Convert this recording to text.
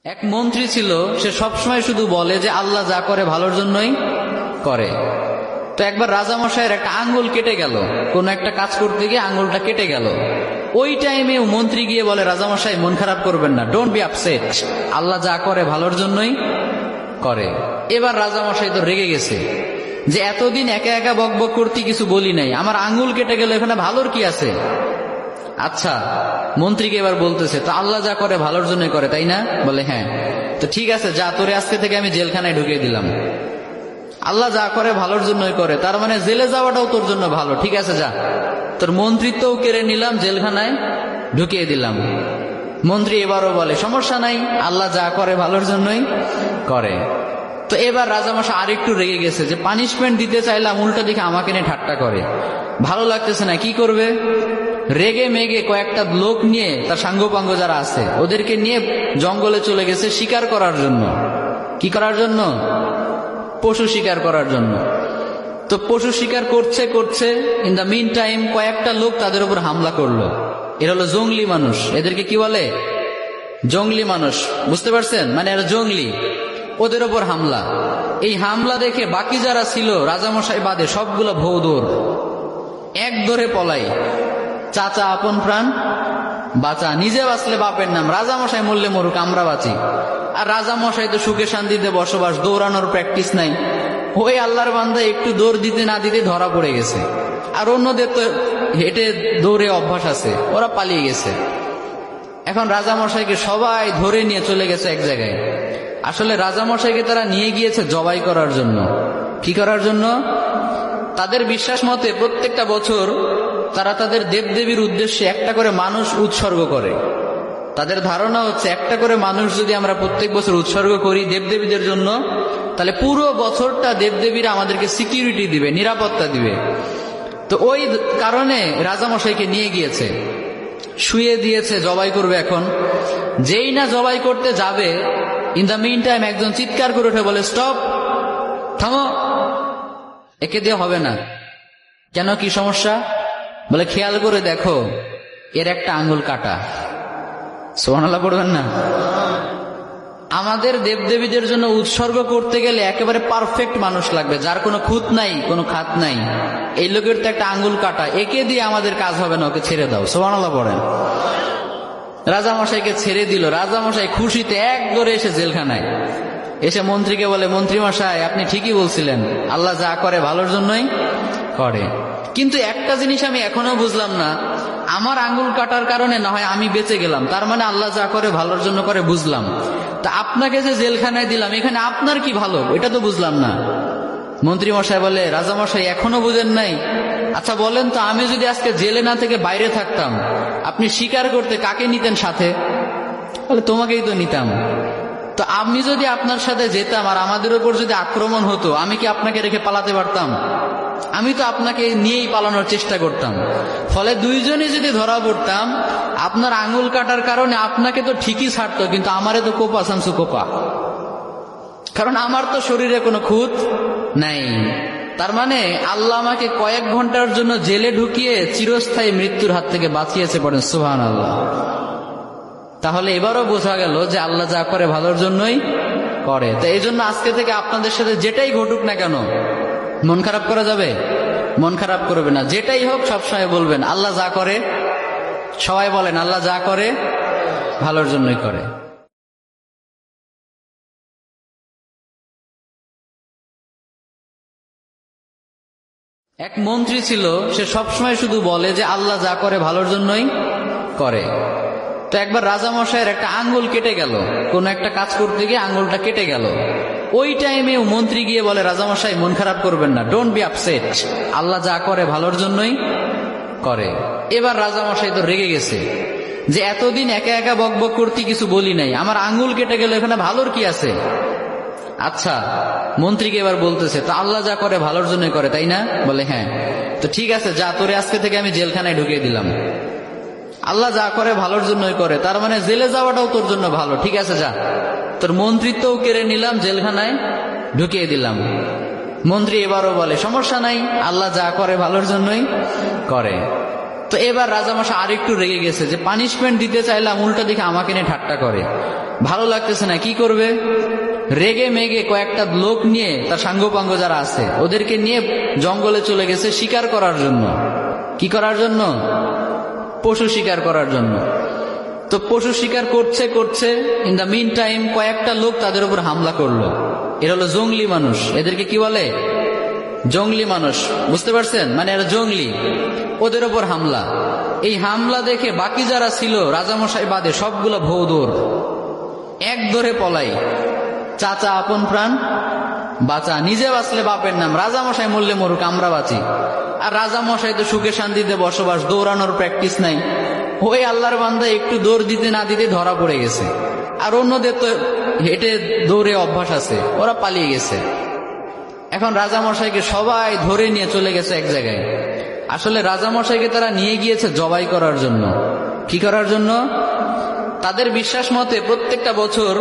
এক মন্ত্রী ছিল, সে সবসময় শুধু বলে যে আল্লাহ যা করে ভালোর জন্যই করে। তো একবার রাজামশাইয়ের একটা আঙ্গুল কেটে গেল, কোন একটা কাজ করতে গিয়ে আঙ্গুলটা কেটে গেল। ওই টাইমে মন্ত্রী গিয়ে বলে, রাজামশাই মন খারাপ করবেন না, ডোন্ট বি আপসেট, আল্লাহ যা করে ভালোর জন্যই করে। এবার রাজামশাই তো রেগে গেছে যে এতদিন একা একা বকবক করতে কিছু বলি নাই, আমার আঙ্গুল কেটে গেল, এখানে ভালোর কি আছে? আচ্ছা, মন্ত্রীকে এবার বলতেছে, তো আল্লাহ যা করে ভালোর জন্যই করে, তাই না? বলে হ্যাঁ। তো ঠিক আছে, যা, তোরে আজকে থেকে আমি জেলখানায় ঢুকিয়ে দিলাম। আল্লাহ যা করে ভালোর জন্যই করে, তার মানে জেলে যাওয়াটাও তোর জন্য ভালো। ঠিক আছে, যা, তোর মন্ত্রিত্বও কেড়ে নিলাম, জেলখানায় ঢুকিয়ে দিলাম। মন্ত্রী এবারও বলে, সমস্যা নাই, আল্লাহ যা করে ভালোর জন্যই করে। তো এবার রাজামশাই আরেকটু রেগে গেছে যে পানিশমেন্ট দিতে চাইলাম, উল্টা দিকে আমাকে নিয়ে ঠাট্টা করে, ভালো লাগতেছে না, কি করবে? রেগে মেগে কয়েকটা লোক নিয়ে, তার সাঙ্গপাঙ্গ যারা আছে ওদেরকে নিয়ে জঙ্গলে চলে গেছে শিকার করার জন্য। কি করার জন্য? পশু শিকার করার জন্য। তো পশু শিকার করছে করছে, ইন দ্য মিন টাইম কয়েকটা লোক তাদের উপর হামলা করলো। এরা হলো জঙ্গলি মানুষ, এদেরকে কি বলে? জঙ্গলি মানুষ, বুঝতে পারছেন? মানে এরা জঙ্গলি, ওদের ওপর হামলা। এই হামলা দেখে বাকি যারা ছিল রাজামশাই বাদে সবগুলো ভৌ দৌড়, এক দৌড়ে পলাই। চাচা আপন প্রাণ বাঁচা, নিজে বাঁচলে বাপের নাম, রাজামশাই মরলে মরুক, আমরা বাঁচি। আর রাজামশাই তো সুখে শান্তিতে বসবাস, দৌড়ানোর প্র্যাকটিস নাই। ওই আল্লাহর বান্দা একটু দৌড় দিতে না দিতে ধরা পড়ে গেছে। আর অন্যদের তো হেঁটে দৌড়ে অভ্যাস আছে, ওরা পালিয়ে গেছে। এখন রাজামশাইকে সবাই ধরে নিয়ে চলে গেছে এক জায়গায়। আসলে রাজামশাইকে তারা নিয়ে গিয়েছে জবাই করার জন্য। কি করার জন্য? তাদের বিশ্বাস মতে প্রত্যেকটা বছর তারা তাদের দেবদেবীর উদ্দেশ্যে একটা করে মানুষ উৎসর্গ করে। তাদের ধারণা হচ্ছে একটা করে মানুষ যদি আমরা প্রত্যেক বছর উৎসর্গ করি দেবদেবীদের জন্য, তাহলে পুরো বছরটা দেবদেবীরা আমাদেরকে সিকিউরিটি দিবে, নিরাপত্তা দিবে। তো ওই কারণে রাজামশাইকে নিয়ে গিয়েছে, শুয়ে দিয়েছে, জবাই করবে। এখন যেই না জবাই করতে যাবে, ইন দ্য মিন টাইম একজন চিৎকার করে উঠে বলে, স্টপ, থামো, একে দিয়ে হবে না। কেন, কি সমস্যা? বলে, খেয়াল করে দেখো, এর একটা আঙ্গুল কাটা। সুবহানাল্লাহ পড়বেন না? আমাদের দেবদেবীদের জন্য উৎসর্গ করতে গেলে একেবারে পারফেক্ট মানুষ লাগবে, যার কোনো খুঁত নাই, কোনো খাত নাই। এই লোকের তো একটা আঙ্গুল কাটা, একে দিয়ে আমাদের কাজ হবে না, ওকে ছেড়ে দাও। সুবহানাল্লাহ পড়েন। রাজামশাইকে ছেড়ে দিল। রাজামশাই খুশিতে এক দৌড়ে এসে জেলখানায় এসে মন্ত্রীকে বলে, মন্ত্রী মশাই, আপনি ঠিকই বলছিলেন, আল্লাহ যা করে ভালোর জন্যই করে। কিন্তু একটা জিনিস আমি এখনো বুঝলাম না, আমার আঙ্গুল কাটার কারণে না হয় আমি বেঁচে গেলাম, তার মানে আল্লাহ যা করে ভালোর জন্য করে, বুঝলাম। তা আপনাকে যে জেলখানায় দিলাম, এখানে আপনার কি ভালো, এটা তো বুঝলাম না। মন্ত্রী মশাই বলে, রাজামশাই এখনো বুঝেন নাই? আচ্ছা বলেন তো, আমি যদি আজকে জেলে না থেকে বাইরে থাকতাম, আপনি শিকার করতে কাকে নিতেন সাথে? বলে, তোমাকেই তো নিতাম। তো আমি যদি আপনার সাথে যেতাম আর আমাদের উপর যদি আক্রমণ হতো, আমি কি আপনাকে রেখে পালাতে পারতাম? আমি তো আপনাকে নিয়েই পালানোর চেষ্টা করতাম। ফলে দুইজনে যদি ধরা পড়তাম, আপনার আঙ্গুল কাটার কারণে আপনাকে তো ঠিকই ছাড়তো, কিন্তু আমারে তো কোপা সামসু কোপা, কারণ আমার তো শরীরে কোনো খুঁত নাই। তার মানে আল্লাহ আমাকে কয়েক ঘন্টার জন্য জেলে ঢুকিয়ে চিরস্থায়ী মৃত্যুর হাত থেকে বাঁচিয়েছে। পড়েন সুবহানাল্লাহ। তাহলে এবারও বোঝা গেল যে আল্লাহ যা করে ভালোর জন্যই করে। তো এই জন্য আজকে থেকে আপনাদের সাথে যেটাই ঘটুক না কেন, মন খারাপ করা যাবে? মন খারাপ করবে না। যেটাই হোক সবসময় বলবেন আল্লাহ যা করে, সবাই বলেন আল্লাহ যা করে ভালোর জন্যই করে। এক মন্ত্রী ছিল, সে সবসময় শুধু বলে যে আল্লাহ যা করে ভালোর জন্যই করে। তো একবার রাজামশাইয়ের একটা আঙ্গুল কেটে গেল, কোন একটা কাজ করতে গিয়ে আঙ্গুলটা কেটে গেল। ওই টাইমে মন্ত্রী গিয়ে বলে, রাজামশাই মন খারাপ করবেন না, ডোন্ট বি আপসেট, আল্লাহ যা করে ভালোর জন্যই করে। এবার রাজামশাই তো রেগে গেছে যে এতদিন একা একা বকবক করতে কিছু বলি নাই, আমার আঙ্গুল কেটে গেল, এখানে ভালোর কি আছে? আচ্ছা, মন্ত্রীকে এবার বলতেছে, তো আল্লাহ যা করে ভালোর জন্যই করে, তাই না? বলে হ্যাঁ। তো ঠিক আছে, যা, তোরে আজকে থেকে আমি জেলখানায় ঢুকিয়ে দিলাম। আল্লাহ যা করে ভালোর জন্যই করে, তার মানে জেলে যাওয়াটাও তোর জন্য ভালো। ঠিক আছে, যা, তোর মন্ত্রিত্বও কেড়ে নিলাম, জেলখানায় ঢুকিয়ে দিলাম। মন্ত্রী এবারও বলে, সমস্যা নাই, আল্লাহ যা করে ভালোর জন্যই করে। তো এবার রাজামশাই আরেকটু রেগে গেছে যে পানিশমেন্ট দিতে চাইলাম, উল্টা দিকে আমাকে নিয়ে ঠাট্টা করে, ভালো লাগতেছে না, কি করবে? রেগে মেগে কয়েকটা লোক নিয়ে, তার সাঙ্গপাঙ্গ যারা আছে ওদেরকে নিয়ে জঙ্গলে চলে গেছে শিকার করার জন্য। কি করার জন্য? পশু শিকার করার জন্য। তো পশু শিকার করছে করছে, ইন দ্য মিন টাইম কয়েকটা লোক তাদের উপর হামলা করলো। এরা হলো জঙ্গলি মানুষ। এদেরকে কি বলে? জঙ্গলি মানুষ। বুঝতে পারছেন? মানে এরা জঙ্গলি। ওদের উপর হামলা। এই হামলা দেখে বাকি যারা ছিল রাজামশাই বাদে সবগুলা ভৌ দৌড়, এক ধরে পলাই। চাচা আপন প্রাণ বাঁচা, নিজে বাঁচলে বাপের নাম, রাজামশাই মরলে মরুক, আমরা বাঁচি। আর রাজামশাই তো সুখে শান্তিতে বসবাস, দৌড়ানোর প্র্যাকটিস নাই। ওই আল্লাহর বান্দা একটু দৌড় দিতে না দিতে ধরা পড়ে গেছে। আর অন্যদের তো হেঁটে দৌড়ে অভ্যাস আছে, ওরা পালিয়ে গেছে। এখন রাজামশাইকে সবাই ধরে নিয়ে চলে গেছে এক জায়গায়। আসলে রাজামশাইকে তারা নিয়ে গিয়েছে জবাই করার জন্য। কি করার জন্য? তাদের বিশ্বাস মতে প্রত্যেকটা বছর